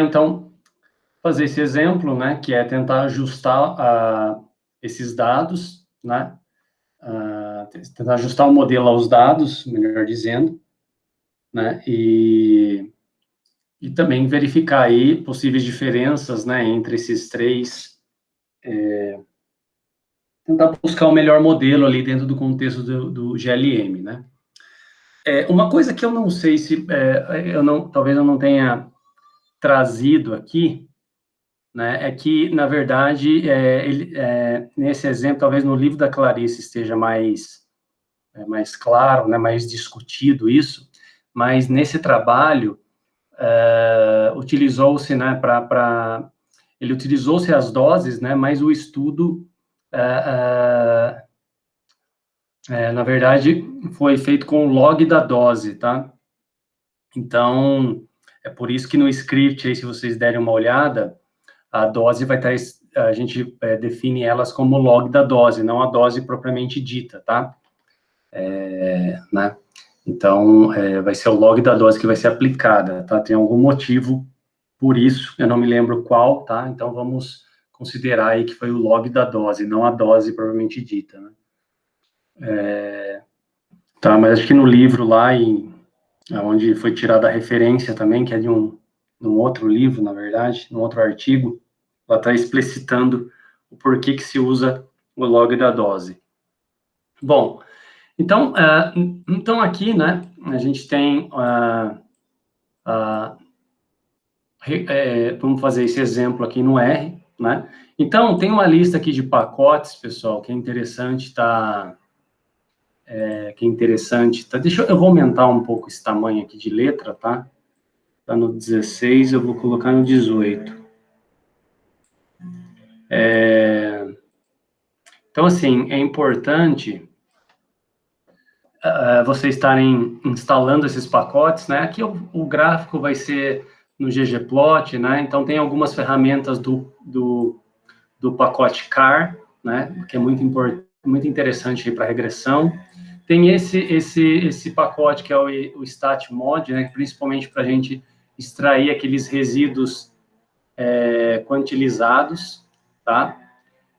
então, fazer esse exemplo, né, que é tentar ajustar esses dados, né, tentar ajustar o modelo aos dados, melhor dizendo, né, e também verificar aí possíveis diferenças, né, entre esses três, tentar buscar o melhor modelo ali dentro do contexto do GLM, né. Uma coisa que eu não sei se, talvez eu não tenha trazido aqui, né, é que, na verdade, nesse exemplo, talvez no livro da Clarice esteja mais claro, né, mais discutido isso, mas nesse trabalho, utilizou-se, né, ele utilizou-se as doses, né, mas o estudo, na verdade, foi feito com o log da dose, tá? Então, é por isso que no script, aí, se vocês derem uma olhada, a dose vai estar, a gente define elas como log da dose, não a dose propriamente dita, tá? Né? Então, vai ser o log da dose que vai ser aplicada, tá? Tem algum motivo por isso, eu não me lembro qual, tá? Então, vamos considerar aí que foi o log da dose, não a dose propriamente dita, né? Tá, mas acho que no livro lá, onde foi tirada a referência também, que é de um outro livro, na verdade, num outro artigo, ela está explicitando o porquê que se usa o log da dose. Bom, então, aqui, né, a gente tem, vamos fazer esse exemplo aqui no R, né, então, tem uma lista aqui de pacotes, pessoal, que é interessante, deixa eu vou aumentar um pouco esse tamanho aqui de letra, tá? Tá no 16, eu vou colocar no 18. Então, assim, é importante vocês estarem instalando esses pacotes, né? Aqui o gráfico vai ser no ggplot, né? Então, tem algumas ferramentas do pacote CAR, né? Que é muito interessante para regressão. Tem esse pacote que é o StatMod, né? Principalmente para a gente extrair aqueles resíduos quantilizados, tá?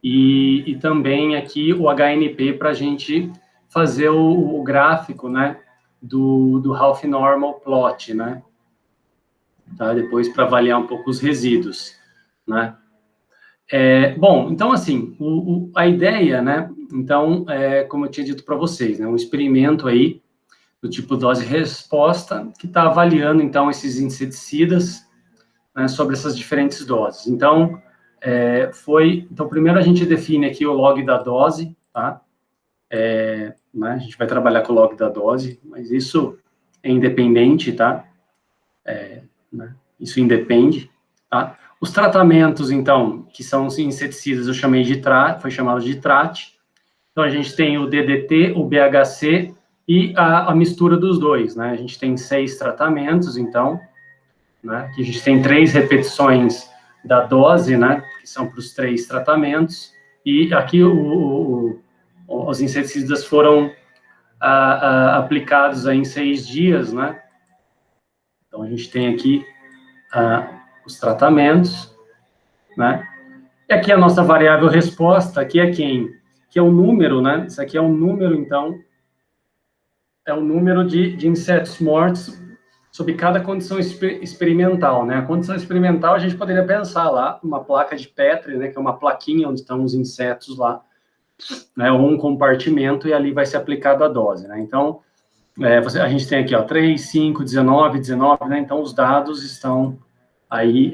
E também aqui o HNP para a gente fazer o gráfico, né, do Half Normal Plot, né, tá? Depois para avaliar um pouco os resíduos, né. Bom, então, assim, a ideia, né, então, como eu tinha dito para vocês, né, um experimento aí do tipo dose-resposta, que está avaliando, então, esses inseticidas, né, sobre essas diferentes doses. Então, então, primeiro a gente define aqui o log da dose, tá? Né, a gente vai trabalhar com o log da dose, mas isso é independente, tá? Né, isso independe, tá? Os tratamentos, então, que são os inseticidas, foi chamado de TRAT. Então, a gente tem o DDT, o BHC e a mistura dos dois, né? A gente tem 6 tratamentos, então, né? Que a gente tem 3 repetições da dose, né? Que são para os 3 tratamentos. E aqui os inseticidas foram aplicados aí em 6 dias, né? Então, a gente tem aqui os tratamentos, né? E aqui a nossa variável resposta, aqui é quem? Que é o número, né? Isso aqui é um número, então, é o número de insetos mortos sob cada condição experimental, né? A condição experimental, a gente poderia pensar lá, uma placa de Petri, né? Que é uma plaquinha onde estão os insetos lá, né? Ou um compartimento, e ali vai ser aplicada a dose, né? Então, a gente tem aqui, ó, 3, 5, 19, 19, né? Então, os dados estão aí,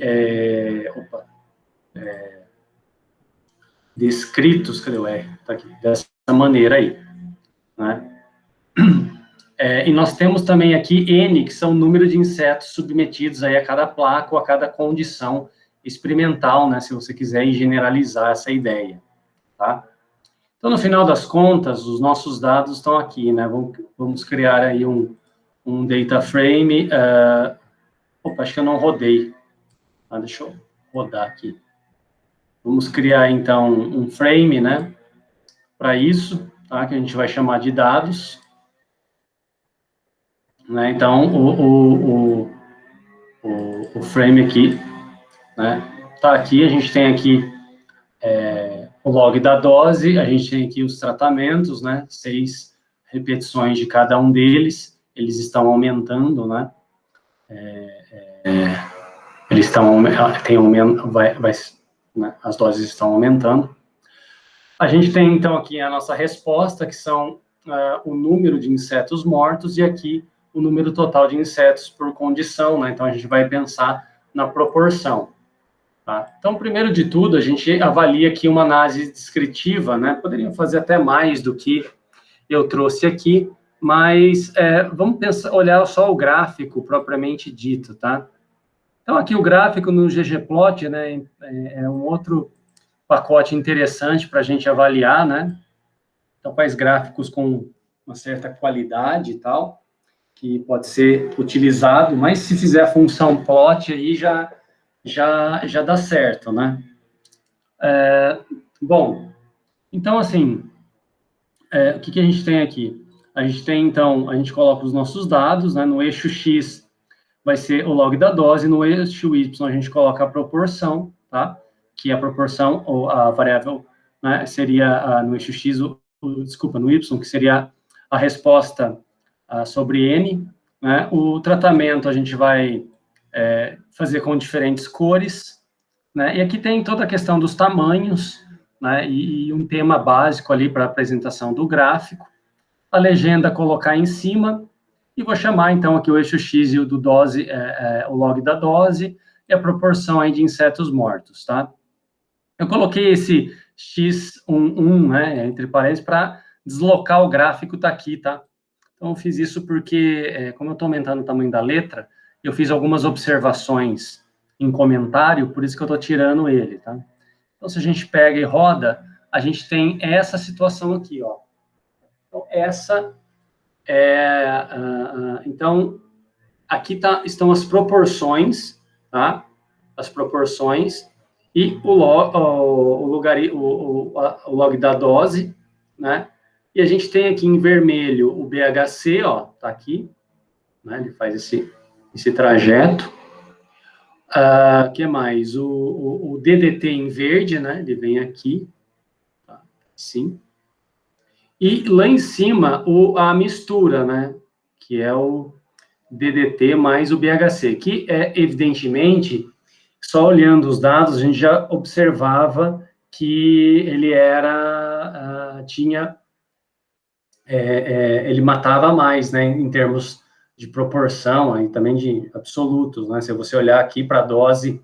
descritos, cadê o R? Tá aqui, dessa maneira aí, né? E nós temos também aqui N, que são o número de insetos submetidos aí a cada placa ou a cada condição experimental, né? Se você quiser generalizar essa ideia, tá? Então, no final das contas, os nossos dados estão aqui, né? Vamos criar aí um data frame. Acho que eu não rodei. Deixa eu rodar aqui. Vamos criar, então, um frame, né? Para isso, tá? Que a gente vai chamar de dados. Né? Então, o frame aqui né? Tá aqui, a gente tem aqui o log da dose, a gente tem aqui os tratamentos, né? 6 repetições de cada um deles, eles estão aumentando, né? Eles estão, tem aumento, né? As doses estão aumentando. A gente tem, então, aqui a nossa resposta, que são o número de insetos mortos, e aqui o número total de insetos por condição, né? Então, a gente vai pensar na proporção. Tá? Então, primeiro de tudo, a gente avalia aqui uma análise descritiva, né? Poderia fazer até mais do que eu trouxe aqui, mas vamos pensar, olhar só o gráfico propriamente dito, tá? Então, aqui o gráfico no ggplot, né, é um outro pacote interessante para a gente avaliar, né? Então, faz gráficos com uma certa qualidade e tal, que pode ser utilizado, mas se fizer a função plot aí já dá certo, né? Bom, então, assim, o que a gente tem aqui? A gente tem, então, a gente coloca os nossos dados, né? No eixo X vai ser o log da dose, no eixo Y a gente coloca a proporção, tá? Que a proporção, ou a variável, né, seria no eixo X, desculpa, no Y, que seria a resposta sobre N, né? O tratamento a gente vai fazer com diferentes cores, né? E aqui tem toda a questão dos tamanhos, né? E um tema básico ali para a apresentação do gráfico. A legenda colocar em cima, e vou chamar, então, aqui o eixo X e o do dose, o log da dose, e a proporção aí de insetos mortos, tá? Eu coloquei esse X11, né, entre parênteses, para deslocar o gráfico, tá aqui, tá? Então, eu fiz isso porque, como eu estou aumentando o tamanho da letra, eu fiz algumas observações em comentário, por isso que eu estou tirando ele, tá? Então, se a gente pega e roda, a gente tem essa situação aqui, ó. Então, essa então, aqui estão as proporções, tá? As proporções e o log da dose, né? E a gente tem aqui em vermelho o BHC, ó, tá aqui, né? Ele faz esse trajeto. Que mais? O DDT em verde, né? Ele vem aqui, tá? Sim. E lá em cima, a mistura, né? Que é o DDT mais o BHC, que evidentemente, só olhando os dados, a gente já observava que ele ele matava mais, né? Em termos de proporção e também de absolutos, né? Se você olhar aqui para a dose,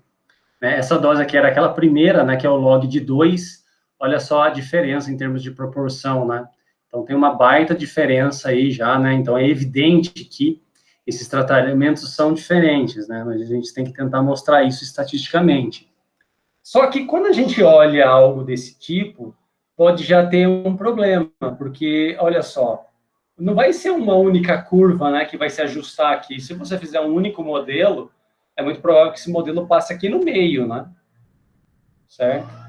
né? Essa dose aqui era aquela primeira, né? Que é o log de 2, olha só a diferença em termos de proporção, né? Então, tem uma baita diferença aí já, né? Então, é evidente que esses tratamentos são diferentes, né? Mas a gente tem que tentar mostrar isso estatisticamente. Só que quando a gente olha algo desse tipo, pode já ter um problema, porque, olha só, não vai ser uma única curva, né, que vai se ajustar aqui. Se você fizer um único modelo, é muito provável que esse modelo passe aqui no meio, né? Certo?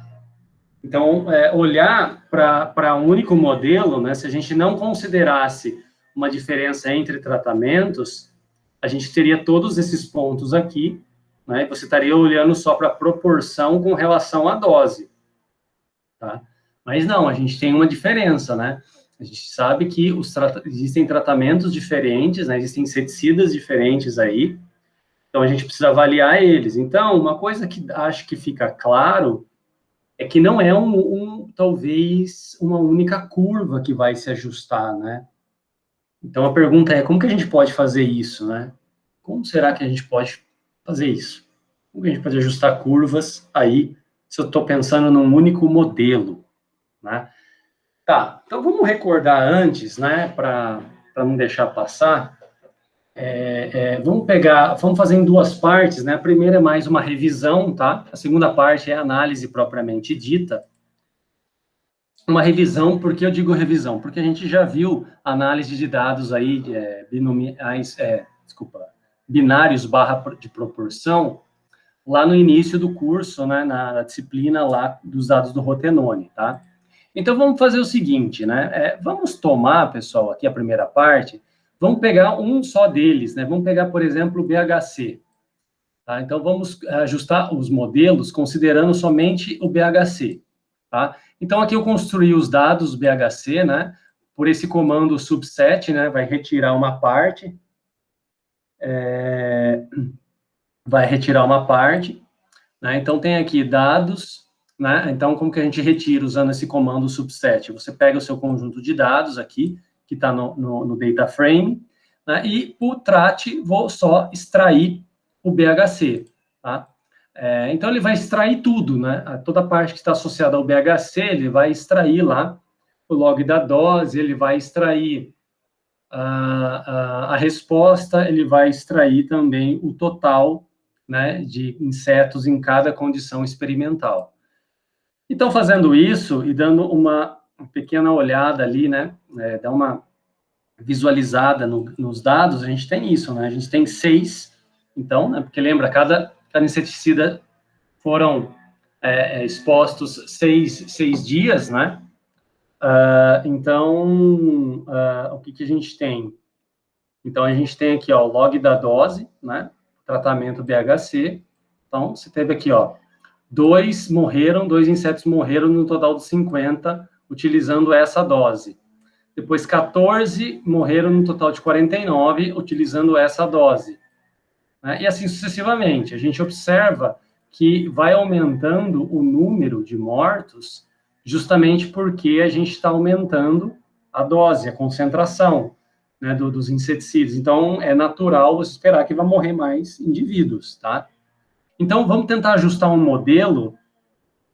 Então, olhar para um único modelo, né, se a gente não considerasse uma diferença entre tratamentos, a gente teria todos esses pontos aqui, né, e você estaria olhando só para a proporção com relação à dose. Tá? Mas não, a gente tem uma diferença, né? A gente sabe que existem tratamentos diferentes, né, existem inseticidas diferentes aí, então a gente precisa avaliar eles. Então, uma coisa que acho que fica claro é que não é talvez uma única curva que vai se ajustar, né? Então a pergunta é, como que a gente pode fazer isso, né? Como será que a gente pode fazer isso? Como que a gente pode ajustar curvas aí, se eu estou pensando num único modelo, né? Tá, então vamos recordar antes, né, para não deixar passar. Vamos fazer em duas partes, né? A primeira é mais uma revisão, tá? A segunda parte é a análise propriamente dita. Uma revisão, por que eu digo revisão? Porque a gente já viu análise de dados aí, binários de proporção, lá no início do curso, né, na disciplina lá dos dados do Rotenone, tá? Então, vamos fazer o seguinte, né? Vamos tomar, pessoal, aqui a primeira parte, vamos pegar um só deles, né? Vamos pegar, por exemplo, o BHC. Tá? Então, vamos ajustar os modelos considerando somente o BHC. Tá? Então, aqui eu construí os dados BHC, né? Por esse comando subset, né? Vai retirar uma parte. Vai retirar uma parte. Né? Então, tem aqui dados, né? Então, como que a gente retira usando esse comando subset? Você pega o seu conjunto de dados aqui, que está no data frame, né? E por trat, vou só extrair o BHC, tá? Então, ele vai extrair tudo, né? Toda a parte que está associada ao BHC, ele vai extrair lá o log da dose, ele vai extrair a resposta, ele vai extrair também o total, né, de insetos em cada condição experimental. Então, fazendo isso e dando uma pequena olhada ali, né, dar uma visualizada nos dados, a gente tem isso, né, a gente tem 6, então, né, porque lembra, cada inseticida foram expostos 6 dias, né, então, o que a gente tem? Então, a gente tem aqui, ó, o log da dose, né, tratamento BHC. Então, você teve aqui, ó, 2 insetos morreram no total de 50, utilizando essa dose. Depois, 14 morreram no total de 49, utilizando essa dose. Né? E assim sucessivamente. A gente observa que vai aumentando o número de mortos justamente porque a gente está aumentando a dose, a concentração, né, dos inseticidas. Então, é natural você esperar que vai morrer mais indivíduos, tá? Então, vamos tentar ajustar um modelo,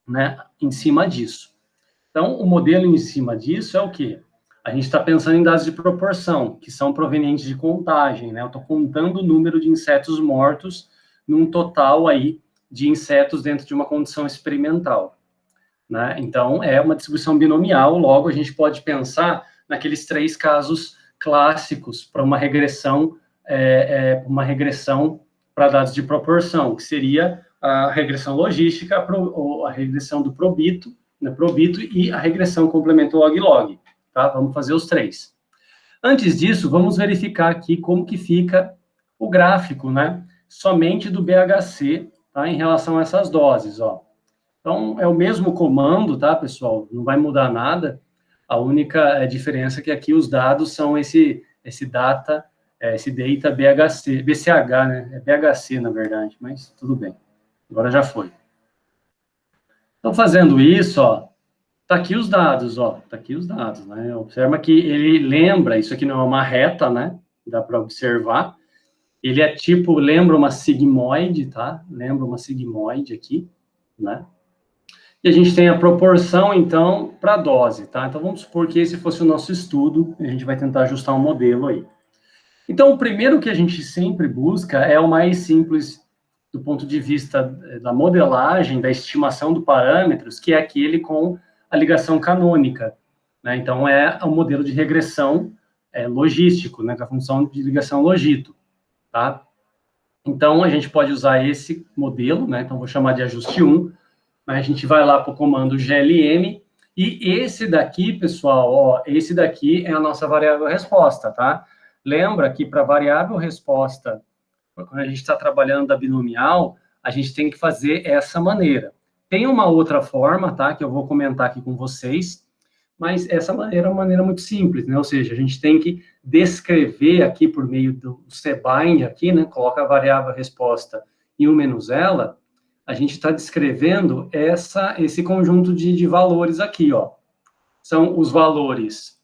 né, em cima disso. Então, o modelo em cima disso é o quê? A gente está pensando em dados de proporção, que são provenientes de contagem, né? Eu estou contando o número de insetos mortos num total aí de insetos dentro de uma condição experimental, né? Então, é uma distribuição binomial, logo a gente pode pensar naqueles 3 casos clássicos para uma regressão para dados de proporção, que seria a regressão logística, a regressão do probito, né, probito e a regressão complemento log-log, tá? Vamos fazer os 3. Antes disso, vamos verificar aqui como que fica o gráfico, né? Somente do BHC, tá? Em relação a essas doses, ó. Então, é o mesmo comando, tá, pessoal? Não vai mudar nada. A única diferença é que aqui os dados são esse data BHC, BCH, né? É BHC, na verdade, mas tudo bem. Agora já foi. Então, fazendo isso, ó, tá aqui os dados, ó, tá aqui os dados, né? Observa que ele lembra, isso aqui não é uma reta, né? Dá para observar. Ele é tipo, lembra uma sigmoide, tá? Lembra uma sigmoide aqui, né? E a gente tem a proporção, então, para a dose, tá? Então, vamos supor que esse fosse o nosso estudo, a gente vai tentar ajustar um modelo aí. Então, o primeiro que a gente sempre busca é o mais simples do ponto de vista da modelagem, da estimação do parâmetros, que é aquele com a ligação canônica, né? Então, é o modelo de regressão logístico, né? Com a função de ligação logito, tá? Então, a gente pode usar esse modelo, né? Então, vou chamar de ajuste 1. A gente vai lá para o comando glm, e esse daqui, pessoal, ó, esse daqui é a nossa variável resposta, tá? Lembra que para variável resposta, quando a gente está trabalhando da binomial, a gente tem que fazer essa maneira. Tem uma outra forma, tá, que eu vou comentar aqui com vocês, mas essa maneira é uma maneira muito simples, né? Ou seja, a gente tem que descrever aqui por meio do cbind aqui, né? Coloca a variável resposta e o menos ela, a gente está descrevendo esse conjunto de valores aqui, ó. São os valores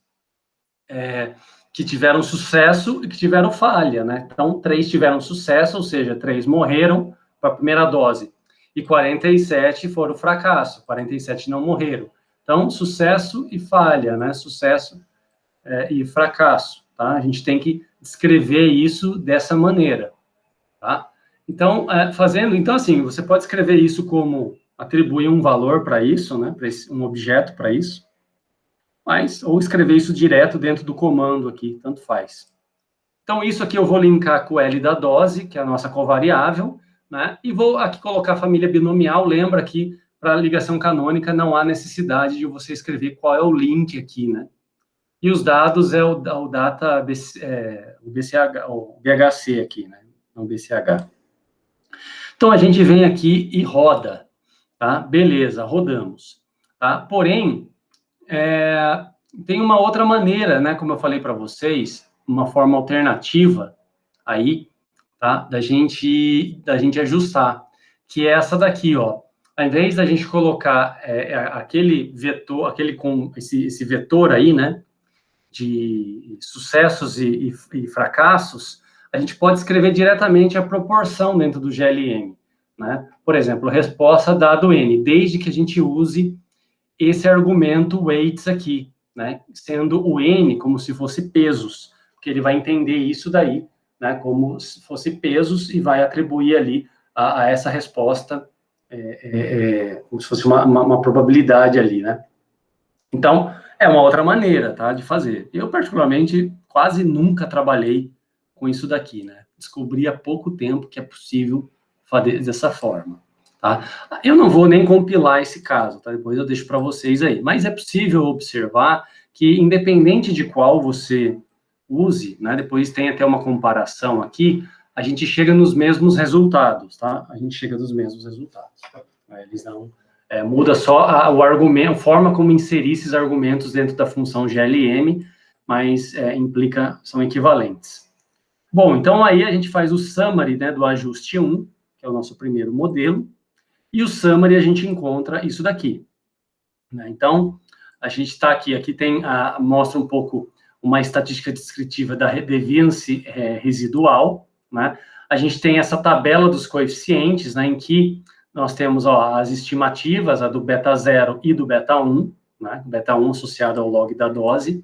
que tiveram sucesso e que tiveram falha, né? Então, 3 tiveram sucesso, ou seja, 3 morreram para a primeira dose, e 47 foram fracasso, 47 não morreram. Então, sucesso e falha, né? Sucesso e fracasso, tá? A gente tem que descrever isso dessa maneira, tá? Então, então, assim, você pode escrever isso como atribuir um valor para isso, né, um objeto para isso, ou escrever isso direto dentro do comando aqui, tanto faz. Então, isso aqui eu vou linkar com o L da dose, que é a nossa covariável, né, e vou aqui colocar a família binomial. Lembra que para a ligação canônica não há necessidade de você escrever qual é o link aqui, né. E os dados é o data, o BHC aqui, né, não BCH. Então, a gente vem aqui e roda, tá? Beleza, rodamos, tá? Porém, tem uma outra maneira, né? Como eu falei para vocês, uma forma alternativa aí, tá? Da gente ajustar, que é essa daqui, ó. Ao invés da gente colocar aquele vetor, esse vetor aí, né? De sucessos e fracassos, a gente pode escrever diretamente a proporção dentro do GLM, né? Por exemplo, resposta dado N, desde que a gente use esse argumento weights aqui, né? Sendo o N como se fosse pesos, porque ele vai entender isso daí, né? Como se fosse pesos e vai atribuir ali a essa resposta como se fosse uma probabilidade ali, né? Então, é uma outra maneira, tá, de fazer. Eu, particularmente, quase nunca trabalhei com isso daqui, né? Descobri há pouco tempo que é possível fazer dessa forma, tá? Eu não vou nem compilar esse caso, tá? Depois eu deixo para vocês aí. Mas é possível observar que, independente de qual você use, né? Depois tem até uma comparação aqui, a gente chega nos mesmos resultados, tá? A gente chega nos mesmos resultados. Eles não... muda só o argumento, a forma como inserir esses argumentos dentro da função GLM, mas são equivalentes. Bom, então aí a gente faz o summary, né, do ajuste 1, que é o nosso primeiro modelo, e o summary a gente encontra isso daqui, né? Então, a gente está aqui tem, mostra um pouco uma estatística descritiva da deviance residual, né? A gente tem essa tabela dos coeficientes, né, em que nós temos as estimativas, a do beta 0 e do beta 1, né? Beta 1 associado ao log da dose.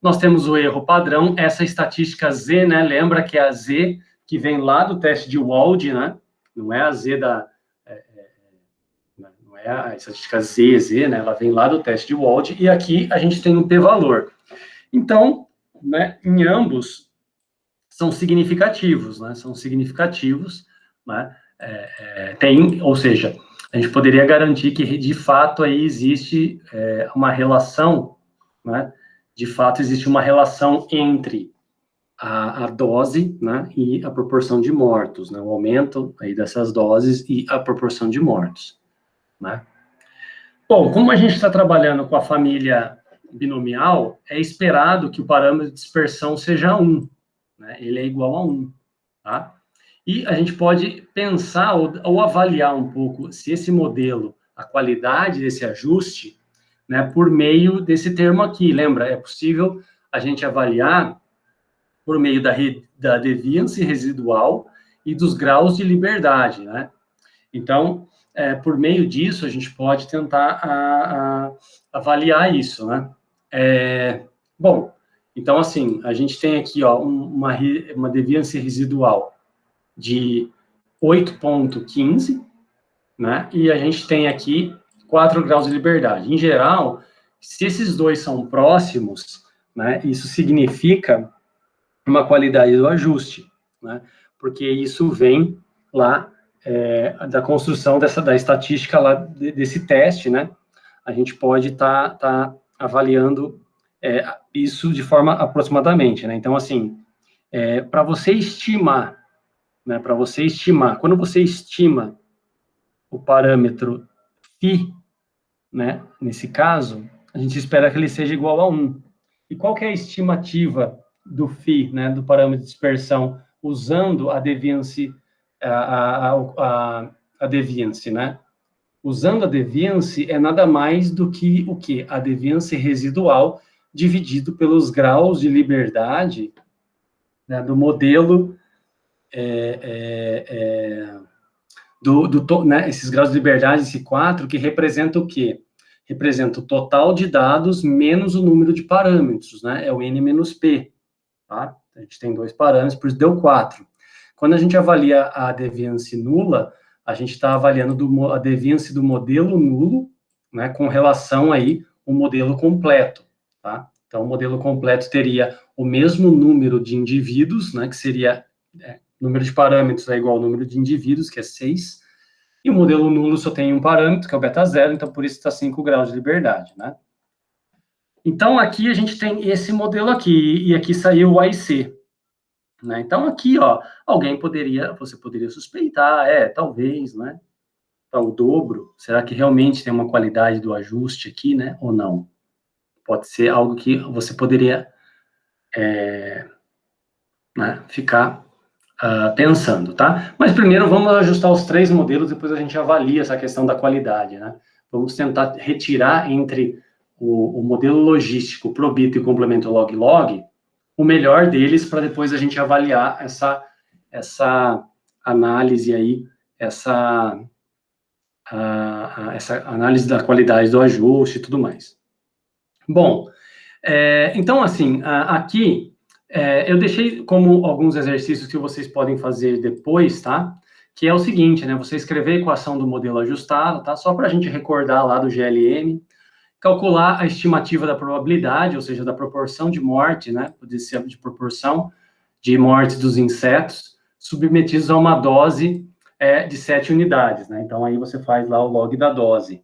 Nós temos o erro padrão, essa estatística Z, né? Lembra que é a Z que vem lá do teste de Wald, né? Não é a Z não é a estatística Z, né? Ela vem lá do teste de Wald, e aqui a gente tem um p-valor. Então, né, em ambos são significativos, né? São significativos, né? Ou seja, a gente poderia garantir que, de fato, aí existe uma relação, né? De fato, existe uma relação entre a dose, né, e a proporção de mortos, né? O aumento aí dessas doses e a proporção de mortos, né? Bom, como a gente está trabalhando com a família binomial, é esperado que o parâmetro de dispersão seja 1, né? Ele é igual a 1, tá? E a gente pode pensar ou avaliar um pouco se esse modelo, a qualidade desse ajuste, né, por meio desse termo aqui. Lembra, é possível a gente avaliar por meio da deviance residual e dos graus de liberdade, né? Então, por meio disso, a gente pode tentar avaliar isso, né? Bom, então, assim, a gente tem aqui, ó, uma deviance residual de 8,15, né? E a gente tem aqui 4 graus de liberdade. Em geral, se esses dois são próximos, né, isso significa uma qualidade do ajuste, né? Porque isso vem lá da construção da estatística lá desse teste, né? A gente pode tá avaliando isso de forma aproximadamente, né? Então, assim, para você estimar, né, quando você estima o parâmetro φ, né, nesse caso, a gente espera que ele seja igual a 1. E qual que é a estimativa do φ, né, do parâmetro de dispersão, usando a deviance, a deviance, né? Usando a deviance é nada mais do que o quê? A deviance residual dividido pelos graus de liberdade, né, do modelo né, esses graus de liberdade, esse 4, que representa o quê? Representa o total de dados menos o número de parâmetros, né? É o N menos P, tá? A gente tem 2 parâmetros, por isso deu 4. Quando a gente avalia a deviance nula, a gente está avaliando a deviance do modelo nulo, né, com relação aí ao modelo completo, tá? Então, o modelo completo teria o mesmo número de indivíduos, né, que seria número de parâmetros é igual ao número de indivíduos, que é 6, e o modelo nulo só tem um parâmetro, que é o beta 0, então por isso está 5 graus de liberdade, né? Então, aqui a gente tem esse modelo aqui, e aqui saiu o AIC, né? Então, aqui, ó, você poderia suspeitar, talvez, né? Tá o dobro, será que realmente tem uma qualidade do ajuste aqui, né, ou não? Pode ser algo que você poderia, né, ficar pensando, tá? Mas primeiro vamos ajustar os 3 modelos, depois a gente avalia essa questão da qualidade, né? Vamos tentar retirar entre o modelo logístico Probit e o complemento log-log o melhor deles para depois a gente avaliar essa análise aí, essa análise da qualidade do ajuste e tudo mais. Bom, então, assim, aqui eu deixei como alguns exercícios que vocês podem fazer depois, tá? Que é o seguinte, né? Você escrever a equação do modelo ajustado, tá? Só para a gente recordar lá do GLM, calcular a estimativa da probabilidade, ou seja, da proporção de morte, né? Poder ser de proporção de morte dos insetos submetidos a uma dose de 7 unidades, né? Então, aí você faz lá o log da dose,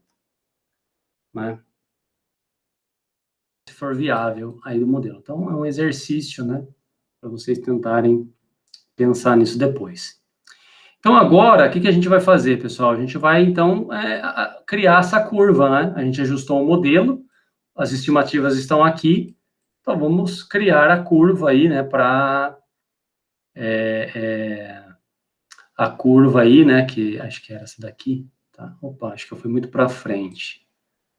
né? Se for viável aí do modelo. Então, é um exercício, né? Para vocês tentarem pensar nisso depois. Então, agora, o que a gente vai fazer, pessoal? A gente vai, então, criar essa curva, né? A gente ajustou o modelo, as estimativas estão aqui, então vamos criar a curva aí, né? Para a curva aí, né? Que acho que era essa daqui, tá? Opa, acho que eu fui muito para frente.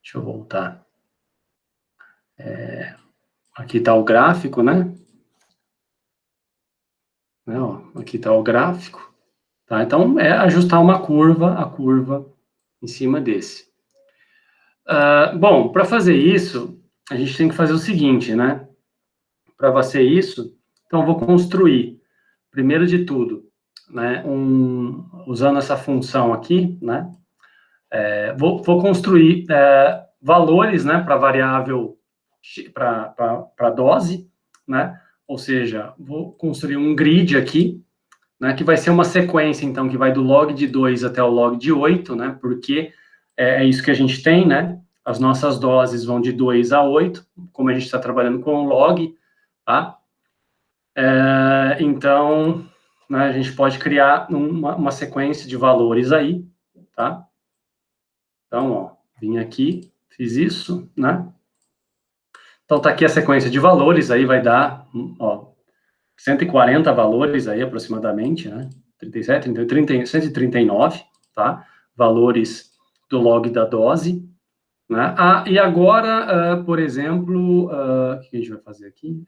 Deixa eu voltar. Aqui está o gráfico, né? Aqui está o gráfico. Tá? Então, é ajustar a curva em cima desse. Bom, para fazer isso, a gente tem que fazer o seguinte, né? Para fazer isso, então, eu vou construir, primeiro de tudo, né? Usando essa função aqui, né? Vou construir valores, né? Para variável, para dose, né? Ou seja, vou construir um grid aqui, né, que vai ser uma sequência, então, que vai do log de 2 até o log de 8, né, porque é isso que a gente tem, né, as nossas doses vão de 2 a 8, como a gente está trabalhando com o log, tá? Então, né, a gente pode criar uma sequência de valores aí, tá? Então, ó, vim aqui, fiz isso, né? Então, tá aqui a sequência de valores, aí vai dar, ó, 140 valores aí, aproximadamente, né? 37, 30, 139, tá? Valores do log da dose, né? E agora, por exemplo, o que a gente vai fazer aqui?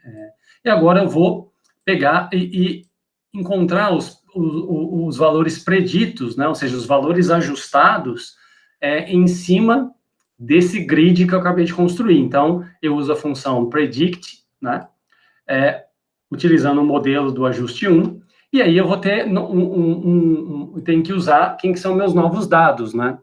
E agora eu vou pegar e encontrar os valores preditos, né? Ou seja, os valores ajustados em cima desse grid que eu acabei de construir. Então, eu uso a função predict, né? Utilizando o modelo do ajuste 1, e aí eu vou ter tenho que usar quem que são meus novos dados, né?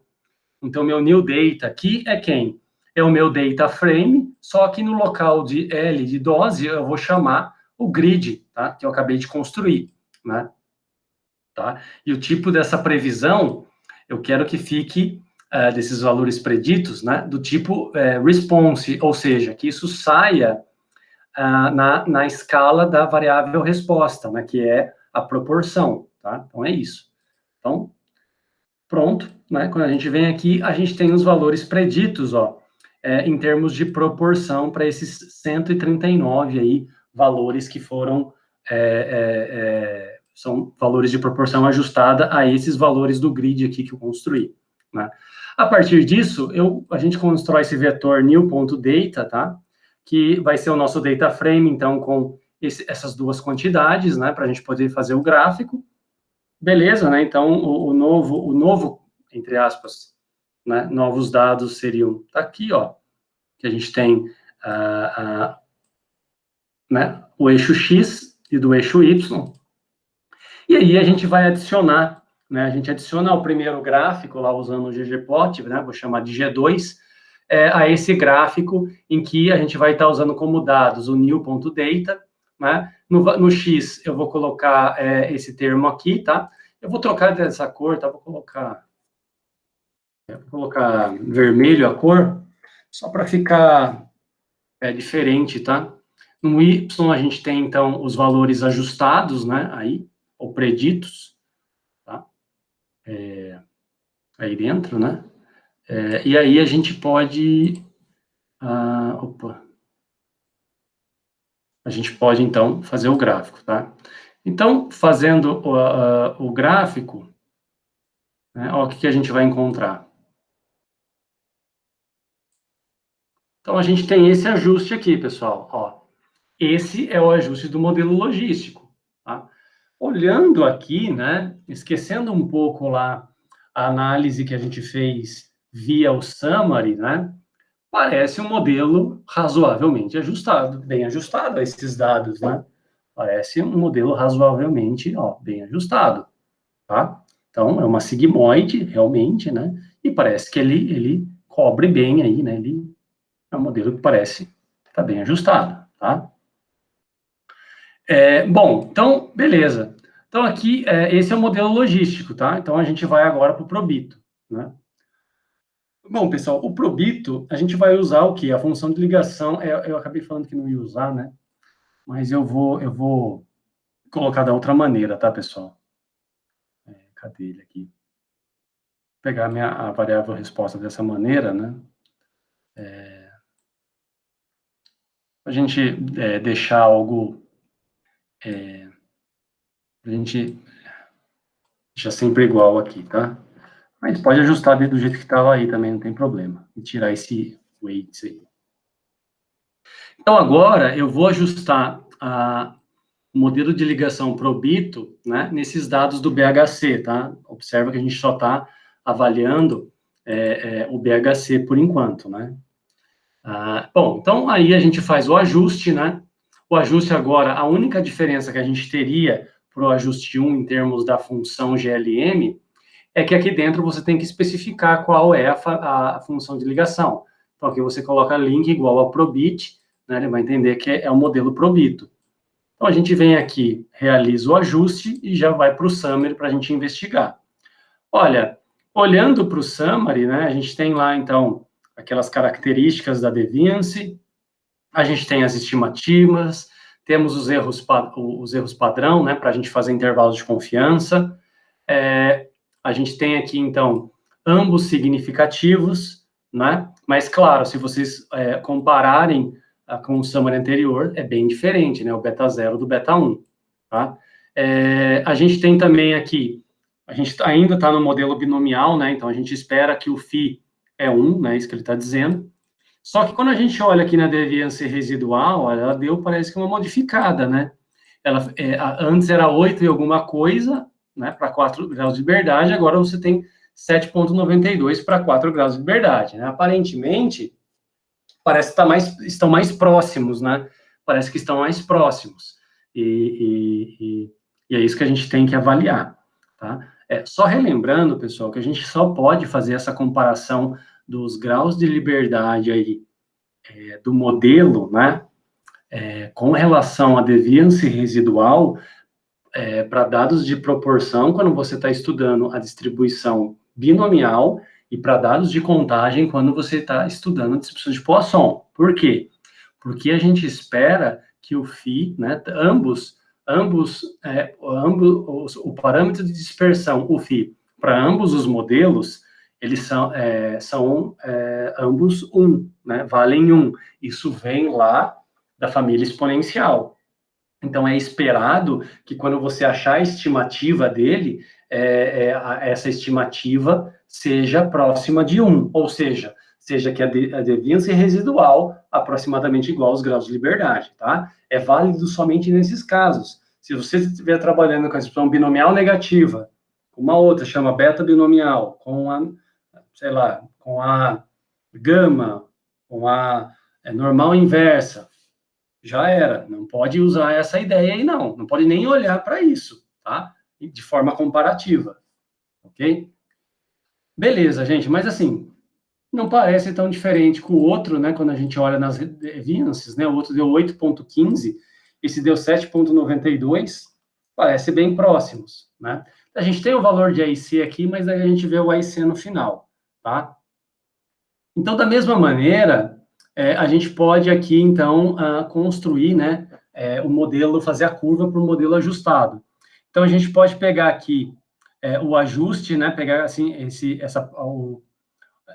Então, meu new data aqui é quem? É o meu data frame, só que no local de L de dose eu vou chamar o grid, tá? Que eu acabei de construir, né? Tá? E o tipo dessa previsão, eu quero que fique desses valores preditos, né? Do tipo response, ou seja, que isso saia na escala da variável resposta, né, que é a proporção, tá? Então, é isso. Então, pronto, né? Quando a gente vem aqui, a gente tem os valores preditos, ó, em termos de proporção para esses 139 aí, valores que foram, são valores de proporção ajustada a esses valores do grid aqui que eu construí, né? A partir disso, a gente constrói esse vetor new.data, tá? Que vai ser o nosso data frame, então, com essas duas quantidades, né, para a gente poder fazer o gráfico. Beleza, né? Então, o novo, entre aspas, né, novos dados seriam, tá aqui, ó, que a gente tem né, o eixo X e do eixo Y. E aí a gente vai adicionar, né, a gente adiciona o primeiro gráfico lá usando o ggplot, né, vou chamar de G2, a esse gráfico em que a gente vai estar usando como dados o new.data, né? No X eu vou colocar esse termo aqui, tá? Eu vou trocar dessa cor, tá? Vou colocar vermelho a cor, só para ficar diferente, tá? No Y a gente tem, então, os valores ajustados, né, aí, ou preditos, tá? Aí dentro, né? E aí a gente pode... A gente pode, então, fazer o gráfico, tá? Então, fazendo o gráfico, né, ó, o que a gente vai encontrar? Então, a gente tem esse ajuste aqui, pessoal, ó. Esse é o ajuste do modelo logístico, tá? Olhando aqui, né, esquecendo um pouco lá a análise que a gente fez via o summary, né, parece um modelo razoavelmente ajustado, bem ajustado a esses dados, né? Parece um modelo razoavelmente, ó, bem ajustado, tá? Então, é uma sigmoide, realmente, né? E parece que ele cobre bem aí, né? Ele é um modelo que parece estar bem ajustado, tá? Bom, então, beleza. Então, aqui, esse é o modelo logístico, tá? Então, a gente vai agora para o Probito, né? Bom, pessoal, o Probito, a gente vai usar o quê? A função de ligação, eu acabei falando que não ia usar, né? Mas eu vou colocar da outra maneira, tá, pessoal? Cadê ele aqui? Vou pegar a variável resposta dessa maneira, né? A gente deixar algo... a gente deixar sempre igual aqui, tá? Mas pode ajustar do jeito que estava aí também, não tem problema. E tirar esse weights aí. Então, agora, eu vou ajustar o modelo de ligação Probito, né, nesses dados do BHC, tá? Observa que a gente só está avaliando o BHC por enquanto, né? Bom, então aí a gente faz o ajuste, né? O ajuste agora, a única diferença que a gente teria para o ajuste 1 em termos da função GLM é que aqui dentro você tem que especificar qual é a função de ligação. Então aqui você coloca link igual a probit, né? Ele vai entender que é o modelo probito. Então a gente vem aqui, realiza o ajuste e já vai para o summary para a gente investigar. Olha, olhando para o summary, né, a gente tem lá, então, aquelas características da deviance, a gente tem as estimativas, temos os erros padrão, né, para a gente fazer intervalos de confiança. A gente tem aqui, então, ambos significativos, né, mas, claro, se vocês compararem com o summary anterior, é bem diferente, né, o beta 0 do beta 1, tá? A gente tem também aqui, a gente ainda está no modelo binomial, né, então a gente espera que o φ é 1, né, isso que ele está dizendo. Só que quando a gente olha aqui na deviância residual, ela deu, parece que uma modificada, né? Ela, antes era 8 e alguma coisa, né, para 4 graus de liberdade, agora você tem 7,92 para 4 graus de liberdade, né? Aparentemente, parece que estão mais próximos, né? Parece que estão mais próximos. E é isso que a gente tem que avaliar, tá? Só relembrando, pessoal, que a gente só pode fazer essa comparação dos graus de liberdade aí, do modelo, né, com relação à deviance residual, para dados de proporção, quando você está estudando a distribuição binomial, e para dados de contagem, quando você está estudando a distribuição de Poisson. Por quê? Porque a gente espera que o φ, né, o parâmetro de dispersão, o φ, para ambos os modelos, eles são ambos 1, né, valem 1. Isso vem lá da família exponencial. Então, é esperado que quando você achar a estimativa dele, essa estimativa seja próxima de 1, ou seja que a deviância residual aproximadamente igual aos graus de liberdade, tá? É válido somente nesses casos. Se você estiver trabalhando com a expressão binomial negativa, uma outra chama beta binomial, com a gama, com a normal inversa, já era. Não pode usar essa ideia aí, não. Não pode nem olhar para isso, tá? De forma comparativa, ok? Beleza, gente, mas assim, não parece tão diferente com o outro, né? Quando a gente olha nas deviances, né? O outro deu 8,15, esse deu 7,92, parece bem próximos, né? A gente tem o valor de AIC aqui, mas aí a gente vê o AIC no final, tá? Então, da mesma maneira, a gente pode aqui, então, construir, né, o modelo, fazer a curva para o modelo ajustado. Então, a gente pode pegar aqui o ajuste, né, pegar, assim,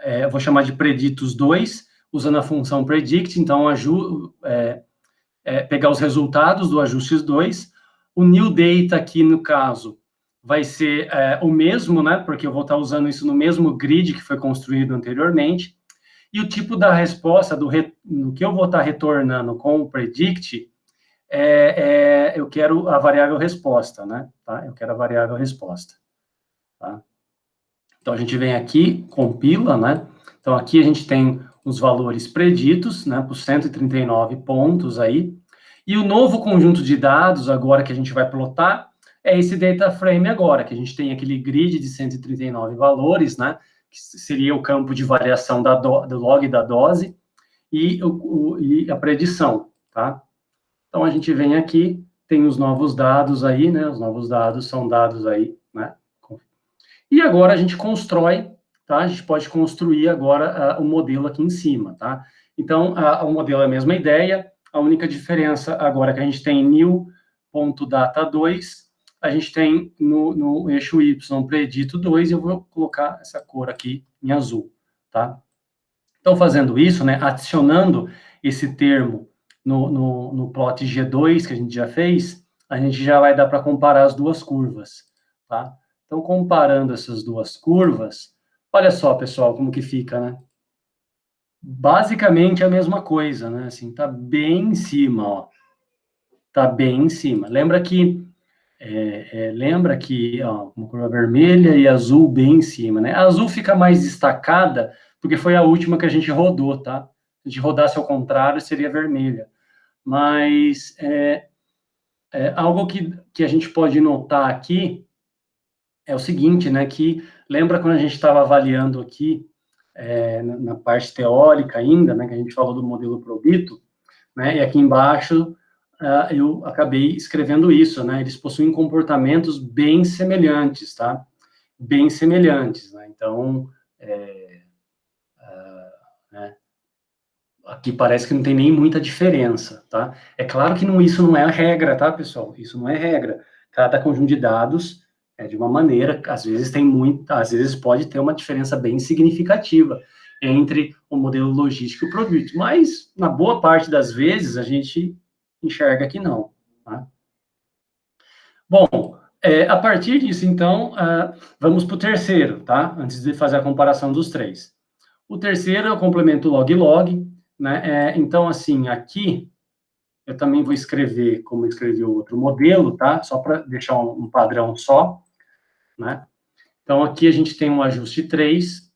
eu vou chamar de preditos 2, usando a função predict, então, pegar os resultados do ajustes 2. O new data aqui, no caso, vai ser o mesmo, né, porque eu vou estar usando isso no mesmo grid que foi construído anteriormente. E o tipo da resposta, no que eu vou estar retornando com o predict, eu quero a variável resposta, né? Tá? Eu quero a variável resposta. Tá? Então, a gente vem aqui, compila, né? Então, aqui a gente tem os valores preditos, né, por 139 pontos aí. E o novo conjunto de dados, agora que a gente vai plotar, é esse data frame agora, que a gente tem aquele grid de 139 valores, né? Que seria o campo de variação do log da dose e a predição, tá? Então, a gente vem aqui, tem os novos dados aí, né? Os novos dados são dados aí, né? E agora a gente constrói, tá? A gente pode construir agora o modelo aqui em cima, tá? Então, o modelo é a mesma ideia, a única diferença agora que a gente tem new.data2, a gente tem no eixo Y predito 2, e eu vou colocar essa cor aqui em azul, tá? Então, fazendo isso, né, adicionando esse termo no plot G2 que a gente já fez, a gente já vai dar para comparar as duas curvas, tá? Então, comparando essas duas curvas, olha só, pessoal, como que fica, né? Basicamente a mesma coisa, né? Assim, tá bem em cima, ó. Tá bem em cima. Lembra que ó, uma curva vermelha e azul bem em cima, né? A azul fica mais destacada porque foi a última que a gente rodou, tá? Se a gente rodasse ao contrário, seria vermelha. Mas algo que a gente pode notar aqui é o seguinte, né? Que lembra quando a gente estava avaliando aqui na parte teórica ainda, né? Que a gente falou do modelo Probito, né? E aqui embaixo eu acabei escrevendo isso, né? Eles possuem comportamentos bem semelhantes, tá? Bem semelhantes, né? Então, né? Aqui parece que não tem nem muita diferença, tá? É claro que isso não é a regra, tá, pessoal? Isso não é regra. Cada conjunto de dados é de uma maneira, às vezes às vezes pode ter uma diferença bem significativa entre o modelo logístico e o produto, mas na boa parte das vezes a gente enxerga que não, tá? Bom, a partir disso, então, vamos para o terceiro, tá? Antes de fazer a comparação dos três. O terceiro é o complemento log-log, né? Então, assim, aqui eu também vou escrever como eu escrevi o outro modelo, tá? Só para deixar um padrão só, né? Então, aqui a gente tem um ajuste 3,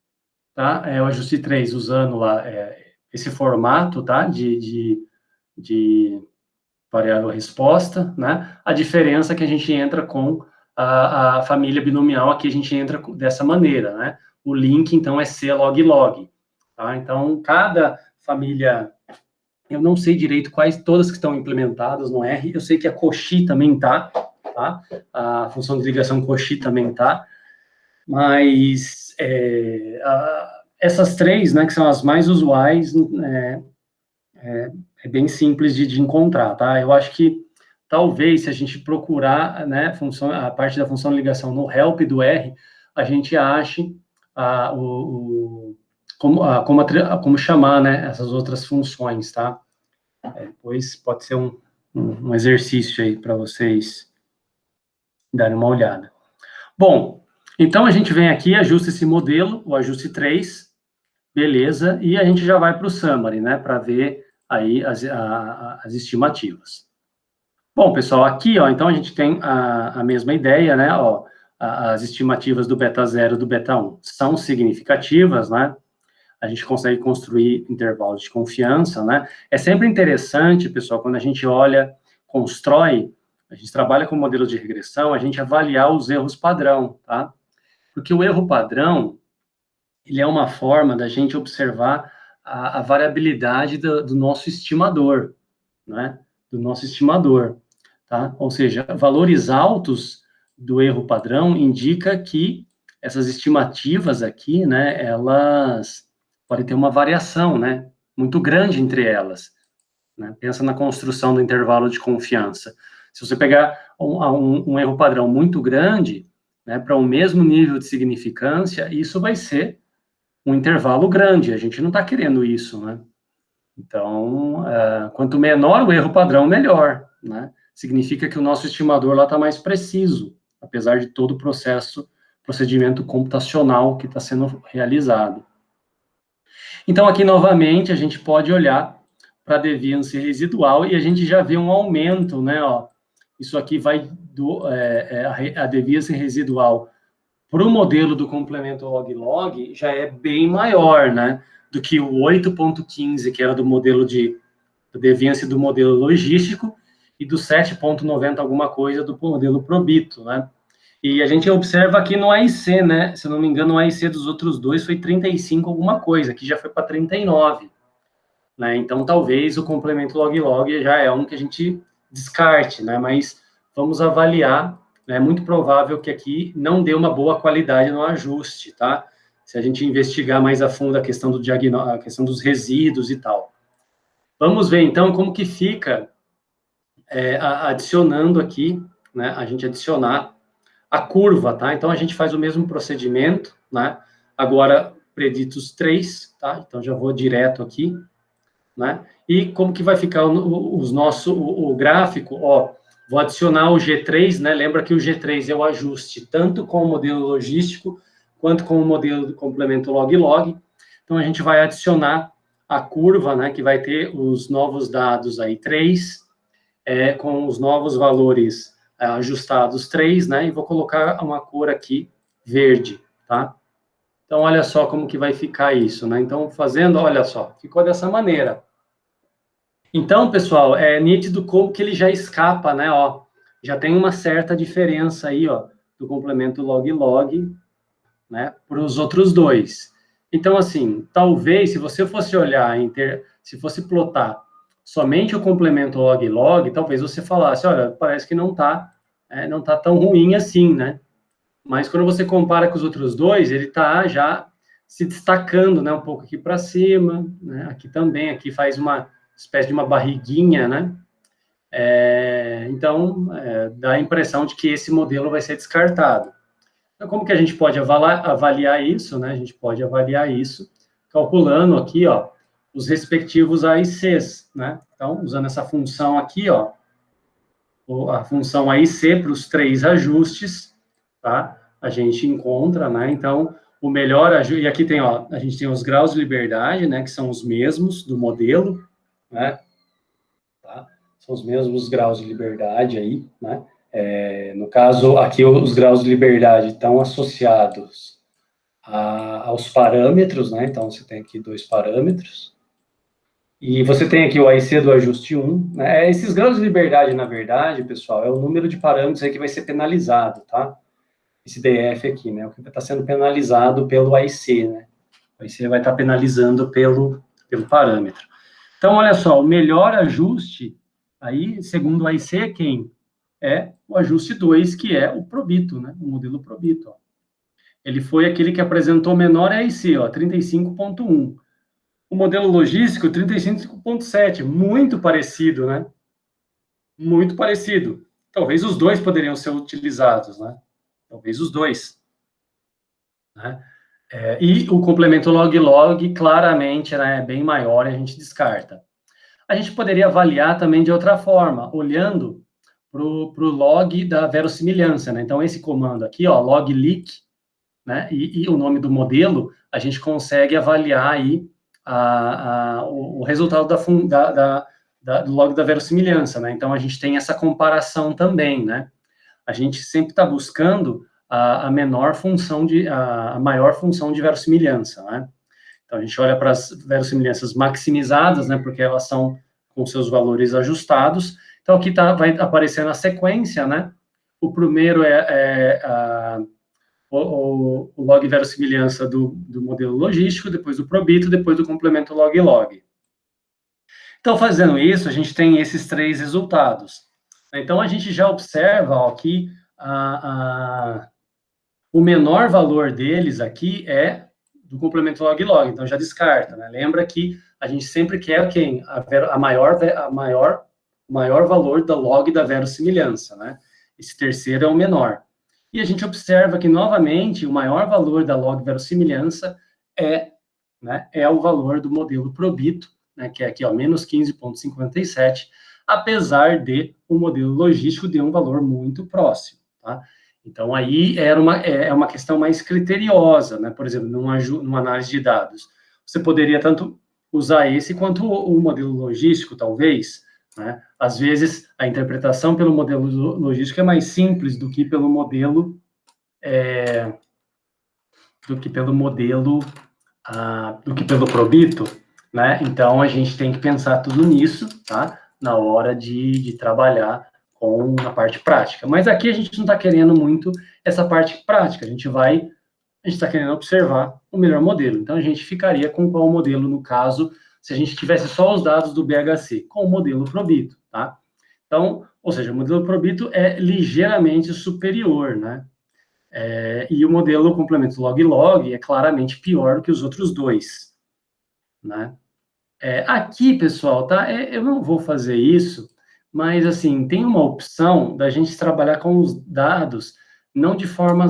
tá? O ajuste 3 usando lá esse formato, tá? De variável resposta, né? A diferença é que a gente entra com a família binomial, aqui a gente entra dessa maneira, né? O link, então, é C log-log, tá? Então, cada família, eu não sei direito quais todas que estão implementadas no R, eu sei que a Cauchy também tá? A função de ligação Cauchy também tá, mas essas três, né, que são as mais usuais, é bem simples de encontrar, tá? Eu acho que talvez se a gente procurar, né, a parte da função de ligação no help do R, a gente ache como chamar, né, essas outras funções, tá? Depois pode ser um exercício aí para vocês darem uma olhada. Bom, então a gente vem aqui, ajusta esse modelo, o ajuste 3, beleza, e a gente já vai para o summary, né, para ver aí as estimativas. Bom, pessoal, aqui, ó, então a gente tem a mesma ideia, né, ó, as estimativas do beta 0 e do beta 1 são significativas, né, a gente consegue construir intervalos de confiança, né, é sempre interessante, pessoal, quando a gente constrói, a gente trabalha com modelos de regressão, a gente avaliar os erros padrão, tá, porque o erro padrão, ele é uma forma da gente observar a variabilidade do nosso estimador, né? Do nosso estimador, tá? Ou seja, valores altos do erro padrão indica que essas estimativas aqui, né, elas podem ter uma variação, né? muito grande entre elas, né? Pensa na construção do intervalo de confiança. Se você pegar um erro padrão muito grande, né, para o mesmo nível de significância, isso vai ser um intervalo grande. A gente não está querendo isso, né? Então, quanto menor o erro padrão, melhor, né? Significa que o nosso estimador lá está mais preciso, apesar de todo o procedimento computacional que está sendo realizado. Então, aqui, novamente, a gente pode olhar para a deviance residual e a gente já vê um aumento, né? Ó, isso aqui vai a deviance residual para o modelo do complemento log-log já é bem maior, né? Do que o 8.15, que era do modelo da deviance do modelo logístico, e do 7.90 alguma coisa do modelo Probito, né? E a gente observa aqui no AIC, né? Se eu não me engano, o AIC dos outros dois foi 35 alguma coisa, aqui já foi para 39, né? Então, talvez o complemento log-log já é um que a gente descarte, né? Mas vamos avaliar, né? É muito provável que aqui não dê uma boa qualidade no ajuste, tá? Se a gente investigar mais a fundo a questão do diagnóstico, a questão dos resíduos e tal. Vamos ver, então, como que fica adicionando aqui, né? A gente adicionar a curva, tá? Então, a gente faz o mesmo procedimento, né? Agora, preditos 3, tá? Então, já vou direto aqui, né? E como que vai ficar o gráfico? Ó, vou adicionar o G3, né? Lembra que o G3 é o ajuste tanto com o modelo logístico quanto com o modelo do complemento log-log. Então, a gente vai adicionar a curva, né? Que vai ter os novos dados aí, 3, com os novos valores ajustados 3, né? E vou colocar uma cor aqui, verde, tá? Então, olha só como que vai ficar isso, né? Então, fazendo, olha só, ficou dessa maneira. Então, pessoal, é nítido como que ele já escapa, né? Ó, já tem uma certa diferença aí, ó, do complemento log-log, né, para os outros dois. Então, assim, talvez, se você fosse olhar, se fosse plotar somente o complemento log-log, talvez você falasse, olha, parece que não tá tão ruim assim, né? Mas quando você compara com os outros dois, ele está já se destacando, né, um pouco aqui para cima, né? Aqui também, aqui faz uma espécie de uma barriguinha, né? Então, dá a impressão de que esse modelo vai ser descartado. Então, como que a gente pode avaliar isso, né? A gente pode avaliar isso calculando aqui, ó, os respectivos AICs, né? Então, usando essa função aqui, ó, a função AIC para os 3 ajustes, tá? A gente encontra, né? Então, o melhor ajuste, e aqui tem, ó, a gente tem os graus de liberdade, né? Que são os mesmos do modelo, né? Tá? São os mesmos graus de liberdade aí, né? No caso, aqui os graus de liberdade estão associados aos parâmetros, né? Então, você tem aqui 2 parâmetros. E você tem aqui o AIC do ajuste 1. Né? Esses graus de liberdade, na verdade, pessoal, é o número de parâmetros aí que vai ser penalizado, tá? Esse DF aqui, né? O que está sendo penalizado pelo AIC, né? O AIC vai estar penalizando pelo parâmetro. Então, olha só, o melhor ajuste aí, segundo o AIC, é quem? É o ajuste 2, que é o Probito, né? O modelo Probito, ó. Ele foi aquele que apresentou menor AIC, ó, 35.1. O modelo logístico, 35.7, muito parecido, né? Muito parecido. Talvez os dois poderiam ser utilizados, né? Talvez os dois. Né? E o complemento log-log, claramente, né, é bem maior e a gente descarta. A gente poderia avaliar também de outra forma, olhando para o log da verossimilhança, né? Então, esse comando aqui, ó, log leak, né? E o nome do modelo, a gente consegue avaliar aí o resultado do log da verossimilhança, né? Então, a gente tem essa comparação também, né? A gente sempre está buscando a maior função de verossimilhança, né? Então, a gente olha para as verossimilhanças maximizadas, né? Porque elas são com seus valores ajustados. Então, aqui vai aparecer na sequência, né? O primeiro o log verossimilhança do modelo logístico, depois do Probito, depois do complemento log-log. Então, fazendo isso, a gente tem esses 3 resultados. Então, a gente já observa ó, que o menor valor deles aqui é do complemento log-log, então já descarta, né? Lembra que a gente sempre quer quem? O maior valor da log da verossimilhança, né? Esse terceiro é o menor. E a gente observa que, novamente, o maior valor da log verossimilhança é o valor do modelo Probito, né, que é aqui, ó, menos 15,57, apesar de o modelo logístico ter um valor muito próximo, tá? Então, aí é uma questão mais criteriosa, né? Por exemplo, numa análise de dados. Você poderia tanto usar esse quanto o modelo logístico, talvez, né? Às vezes, a interpretação pelo modelo logístico é mais simples do que pelo modelo Probito, né? Então, a gente tem que pensar tudo nisso, tá? Na hora de trabalhar com a parte prática. Mas aqui a gente não está querendo muito essa parte prática, a gente está querendo observar o melhor modelo. Então, a gente ficaria com qual modelo, no caso, se a gente tivesse só os dados do BHC, com o modelo Probito, tá? Então, ou seja, o modelo Probito é ligeiramente superior, né? E o modelo complemento log-log é claramente pior do que os outros dois, né? Aqui, pessoal, tá? Eu não vou fazer isso, mas, assim, tem uma opção da gente trabalhar com os dados não de forma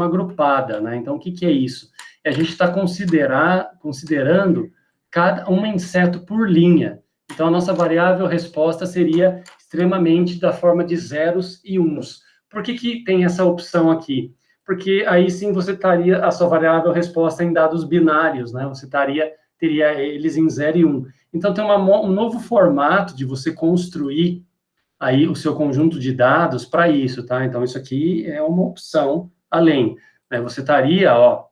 agrupada, né? Então, o que é isso? A gente está considerando um inseto por linha. Então, a nossa variável resposta seria extremamente da forma de zeros e uns. Por que tem essa opção aqui? Porque aí sim você estaria a sua variável resposta em dados binários, né? Você teria eles em 0 e 1. Então, tem um novo formato de você construir aí o seu conjunto de dados para isso, tá? Então, isso aqui é uma opção além, né? Você estaria, ó,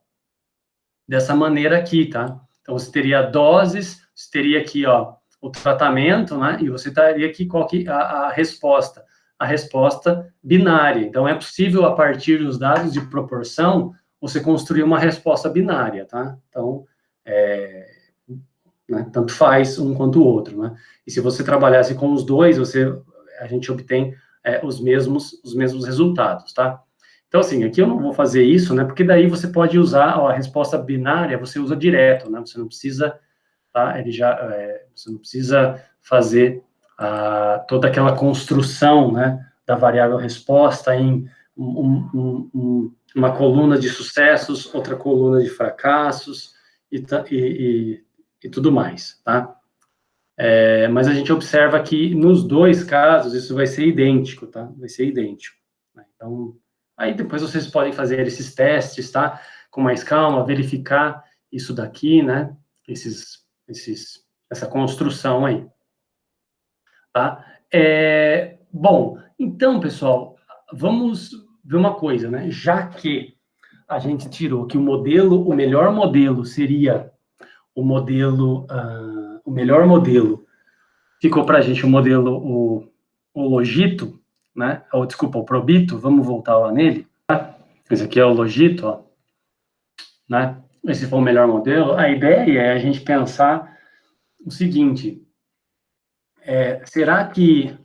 dessa maneira aqui, tá? Então, você teria doses, você teria aqui, ó, o tratamento, né? E você teria aqui qual que a resposta binária. Então, é possível, a partir dos dados de proporção, você construir uma resposta binária, tá? Então, né, tanto faz um quanto o outro, né? E se você trabalhasse com os dois, a gente obtém os mesmos resultados, tá? Então, assim, aqui eu não vou fazer isso, né? Porque daí você pode usar, ó, a resposta binária, você usa direto, né? Você não precisa, tá? Você não precisa fazer toda aquela construção, né, da variável resposta em uma coluna de sucessos, outra coluna de fracassos e tudo mais, tá? Mas a gente observa que nos dois casos isso vai ser idêntico, tá? Vai ser idêntico. Né? Então, aí depois vocês podem fazer esses testes, tá? Com mais calma, verificar isso daqui, né? Essa construção aí. Tá? Bom, então, pessoal, vamos ver uma coisa, né? Já que a gente tirou que o melhor modelo seria o melhor modelo, ficou para a gente o modelo, o Logito, né? Desculpa, o Probito, vamos voltar lá nele. Tá? Esse aqui é o Logito, ó, né? Esse foi o melhor modelo. A ideia é a gente pensar o seguinte, será que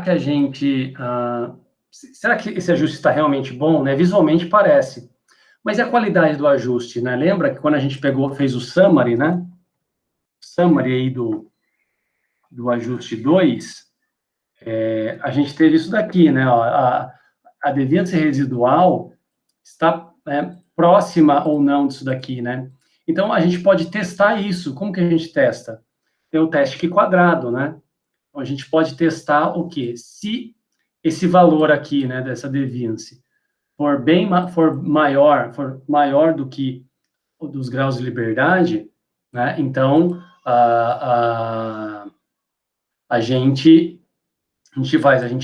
a gente... será que esse ajuste está realmente bom? Né? Visualmente parece. Mas e a qualidade do ajuste? Né? Lembra que quando a gente fez o summary, né? Summary aí do ajuste 2, a gente teve isso daqui, né? Ó, a deviância residual está próxima ou não disso daqui, né? Então, a gente pode testar isso. Como que a gente testa? Tem o teste Q quadrado, né? Então, a gente pode testar o quê? Se esse valor aqui, né, dessa deviance, for maior do que o dos graus de liberdade, né, então a gente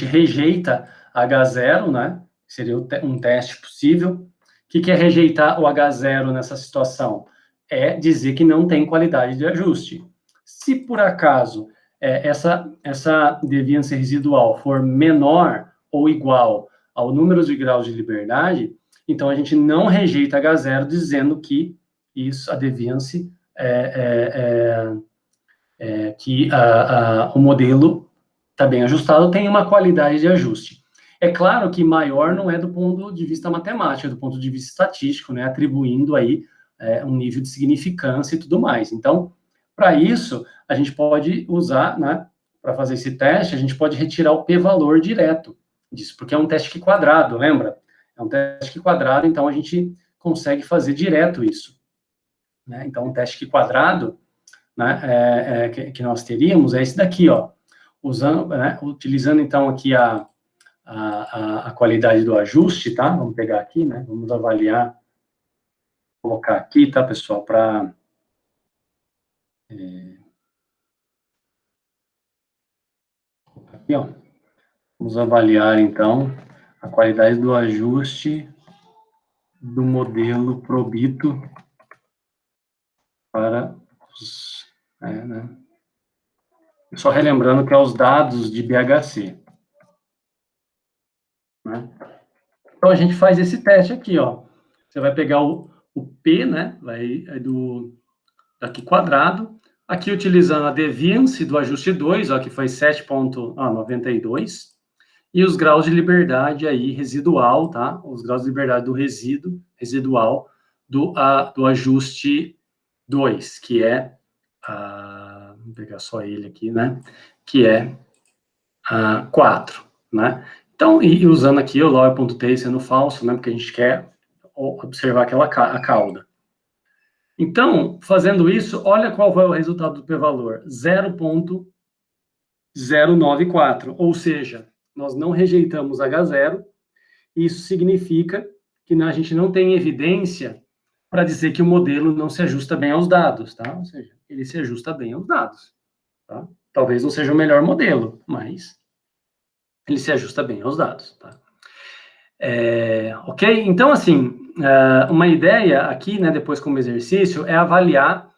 rejeita H0, né, seria um teste possível. O que é rejeitar o H0 nessa situação? É dizer que não tem qualidade de ajuste. Se por acaso essa deviância residual for menor ou igual ao número de graus de liberdade, então a gente não rejeita H0 dizendo que a deviância que o modelo está bem ajustado, tem uma qualidade de ajuste. É claro que maior não é do ponto de vista matemático, é do ponto de vista estatístico, né, atribuindo aí um nível de significância e tudo mais. Então, para isso, a gente pode usar, né, para fazer esse teste, a gente pode retirar o p-valor direto disso, porque é um teste quadrado, lembra? É um teste quadrado, então a gente consegue fazer direto isso. Né? Então, um teste quadrado, né, que nós teríamos é esse daqui, ó, usando, né, utilizando então aqui a qualidade do ajuste, tá? Vamos pegar aqui, né? Vamos avaliar, colocar aqui, tá, pessoal, para aqui, ó. Vamos avaliar então a qualidade do ajuste do modelo Probito para os, né? Só relembrando que é os dados de BHC. Né? Então, a gente faz esse teste aqui, ó. Você vai pegar o P, né, daqui quadrado, aqui utilizando a deviance do ajuste 2, ó, que foi 7,92, e os graus de liberdade aí residual, tá? Os graus de liberdade do resíduo, residual do ajuste 2, que é, vamos pegar só ele aqui, né? Que é 4, né? Então, e usando aqui o lower.t sendo falso, né? Porque a gente quer observar a cauda. Então, fazendo isso, olha qual vai o resultado do p-valor, 0,094, ou seja, nós não rejeitamos H0, isso significa que a gente não tem evidência para dizer que o modelo não se ajusta bem aos dados, tá? Ou seja, ele se ajusta bem aos dados, tá? Talvez não seja o melhor modelo, mas ele se ajusta bem aos dados, tá? Ok? Então, assim, uma ideia aqui, né, depois como exercício, é avaliar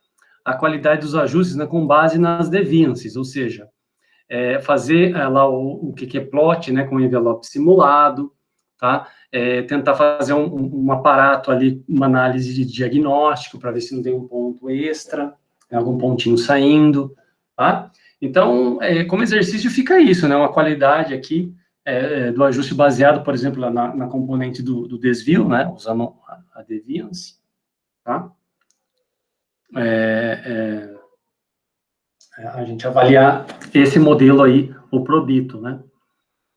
a qualidade dos ajustes, né, com base nas deviances, ou seja, fazer lá o que é plot, né, com envelope simulado, tá? Tentar fazer um aparato ali, uma análise de diagnóstico, para ver se não tem um ponto extra, algum pontinho saindo, tá? Então, como exercício fica isso, né, uma qualidade aqui do ajuste baseado, por exemplo, na componente do desvio, né, usando a deviance, tá? A gente avaliar esse modelo aí, o Probito, né?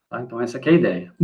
Tá? Então, essa que é a ideia.